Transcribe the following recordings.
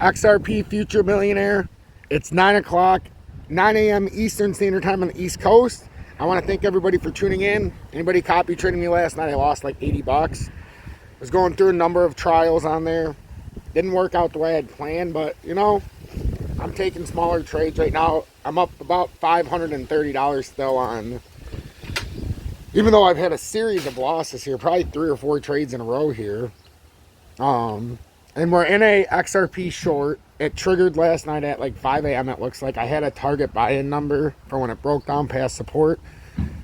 XRP Future Millionaire. It's 9 o'clock, 9 a.m. Eastern Standard Time on the East Coast. I want to thank everybody for tuning in. Anybody copy trading me last night? I lost like 80 bucks. I was going through a number of trials on there. Didn't work out the way I had planned, but you know, I'm taking smaller trades right now. I'm up about $530 still on, even though I've had a series of losses here, probably 3 or 4 trades in a row here. And we're in a XRP short. It triggered last night at like 5 a.m. it looks like. I had a target buy-in number for when it broke down past support.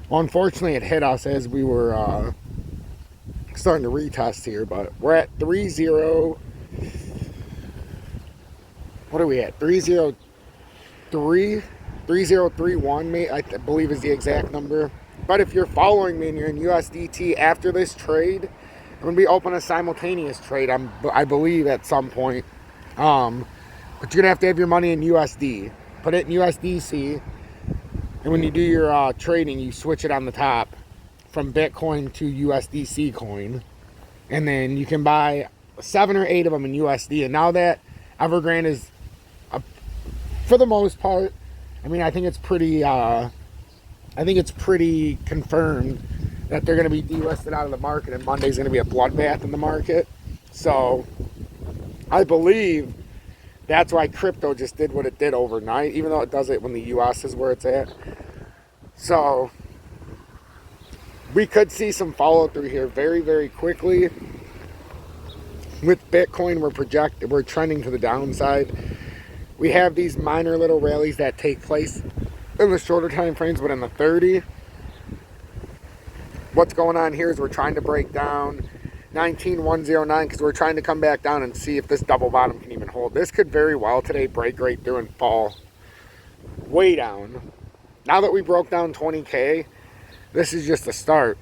Well, unfortunately, it hit us as we were starting to retest here, but we're at 30. What are we at? 303? 3031, I believe is the exact number. But if you're following me and you're in USDT after this trade, I'm going to be opening a simultaneous trade, I believe, at some point. But you're going to have your money in USD. Put it in USDC. And when you do your trading, you switch it on the top from Bitcoin to USDC coin. And then you can buy 7 or 8 of them in USD. And now that Evergrande is, for the most part, I mean, I think it's pretty confirmed that they're going to be delisted out of the market, and Monday's going to be a bloodbath in the market. So I believe that's why crypto just did what it did overnight, even though it does it when the US is where it's at. So we could see some follow through here very, very quickly. With Bitcoin, we're trending to the downside. We have these minor little rallies that take place in the shorter time frames, but in the 30. What's going on here is we're trying to break down 19,109 because we're trying to come back down and see if this double bottom can even hold. This could very well today break right through and fall way down. Now that we broke down 20K, this is just a start.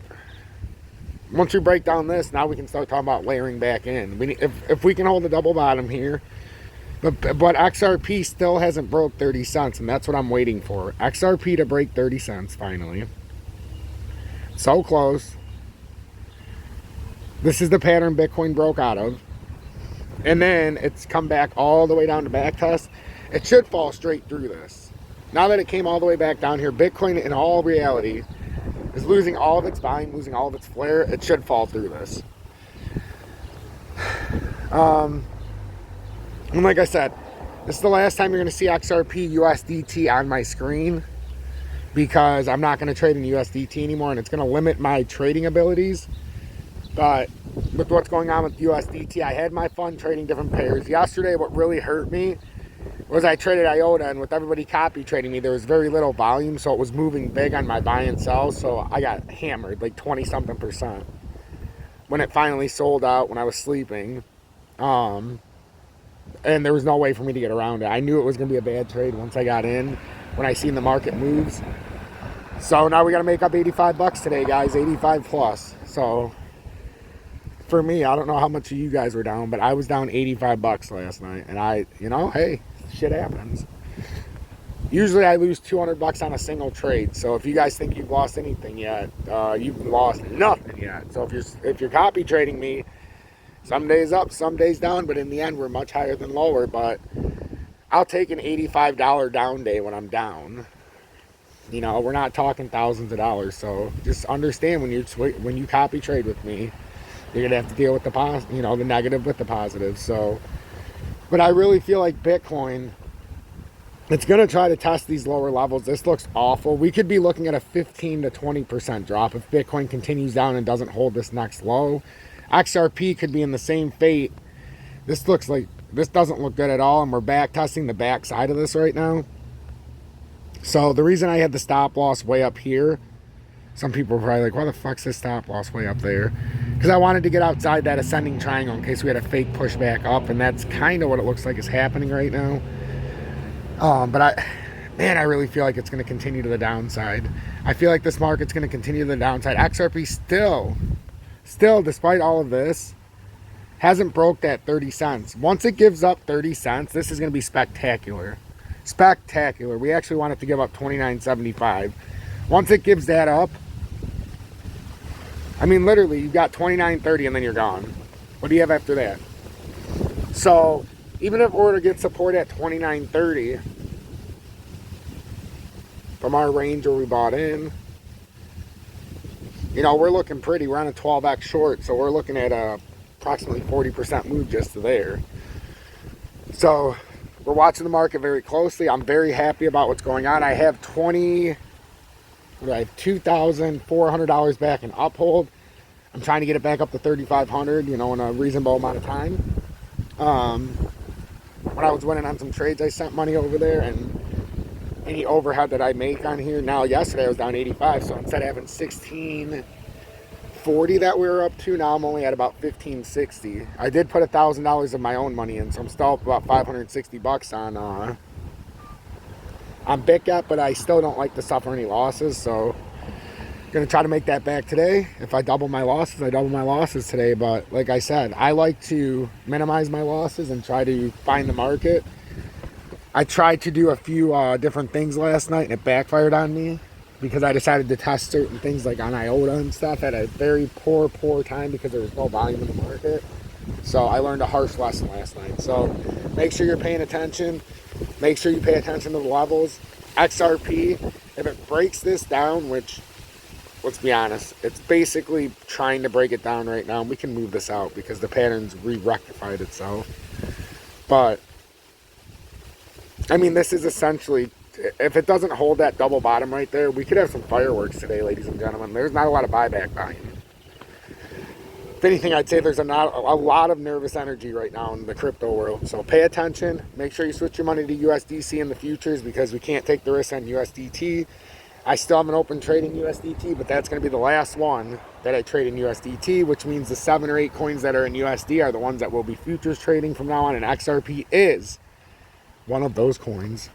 Once we break down this, now we can start talking about layering back in. If we can hold the double bottom here, but XRP still hasn't broke 30 cents, and that's what I'm waiting for. XRP to break 30 cents finally. So close. This is the pattern Bitcoin broke out of. And then it's come back all the way down to back test. It should fall straight through this. Now that it came all the way back down here, Bitcoin in all reality is losing all of its volume, losing all of its flare. It should fall through this. And like I said, this is the last time you're going to see XRP USDT on my screen, because I'm not going to trade in USDT anymore, and it's going to limit my trading abilities. But with what's going on with USDT, I had my fun trading different pairs. Yesterday, what really hurt me was I traded IOTA, and with everybody copy trading me, there was very little volume, so it was moving big on my buy and sell, so I got hammered, like 20-something%. When it finally sold out when I was sleeping, and there was no way for me to get around it. I knew it was going to be a bad trade once I got in, when I seen the market moves. So now we got to make up 85 bucks today, guys, 85 plus. So for me, I don't know how much of you guys were down, but I was down 85 bucks last night. And hey, shit happens. Usually I lose 200 bucks on a single trade. So if you guys think you've lost anything yet, you've lost nothing yet. So if you're copy trading me, some days up, some days down, but in the end we're much higher than lower. But I'll take an $85 down day when I'm down. You know, we're not talking thousands of dollars. So just understand when you copy trade with me, you're gonna have to deal with the negative with the positive. So, but I really feel like Bitcoin, it's gonna try to test these lower levels. This looks awful. We could be looking at a 15 to 20% drop if Bitcoin continues down and doesn't hold this next low. XRP could be in the same fate. This doesn't look good at all, and we're back testing the back side of this right now. So the reason I had the stop loss way up here, some people are probably like, why the fuck's this stop loss way up there? Because I wanted to get outside that ascending triangle in case we had a fake pushback up, and that's kind of what it looks like is happening right now. But I really feel like it's going to continue to the downside. I feel like this market's going to continue to the downside. XRP still, despite all of this, hasn't broke that 30 cents. Once it gives up 30 cents, this is going to be spectacular. Spectacular. We actually want it to give up 29.75. Once it gives that up, I mean, literally, you've got 29.30 and then you're gone. What do you have after that? So even if we were to get support at 29.30 from our range where we bought in, you know, we're looking pretty. We're on a 12x short, so we're looking at a approximately 40% move just to there. So we're watching the market very closely. I'm very happy about what's going on. I have $2,400 back in Uphold. I'm trying to get it back up to 3,500, you know, in a reasonable amount of time. When I was winning on some trades, I sent money over there, and any overhead that I make on here, now yesterday I was down 85, so instead of having 1640 that we were up to, now I'm only at about 1560. I did put $1,000 of my own money in, so I'm still up about 560 bucks on BITGET, but I still don't like to suffer any losses, so I'm gonna try to make that back today. If I double my losses, I double my losses today. But like I said, I like to minimize my losses and try to find the market. I tried to do a few different things last night, and it backfired on me because I decided to test certain things like on IOTA and stuff at a very poor time because there was no volume in the market. So I learned a harsh lesson last night. So make sure you're paying attention. Make sure you pay attention to the levels. XRP, if it breaks this down, which, let's be honest, it's basically trying to break it down right now. We can move this out because the pattern's re-rectified itself. But I mean, this is essentially, if it doesn't hold that double bottom right there, we could have some fireworks today, ladies and gentlemen. There's not a lot of buyback volume. If anything, I'd say there's a lot of nervous energy right now in the crypto world. So pay attention. Make sure you switch your money to USDC in the futures because we can't take the risk on USDT. I still have an open trade in USDT, but that's going to be the last one that I trade in USDT, which means the 7 or 8 coins that are in USD are the ones that will be futures trading from now on, and XRP is one of those coins.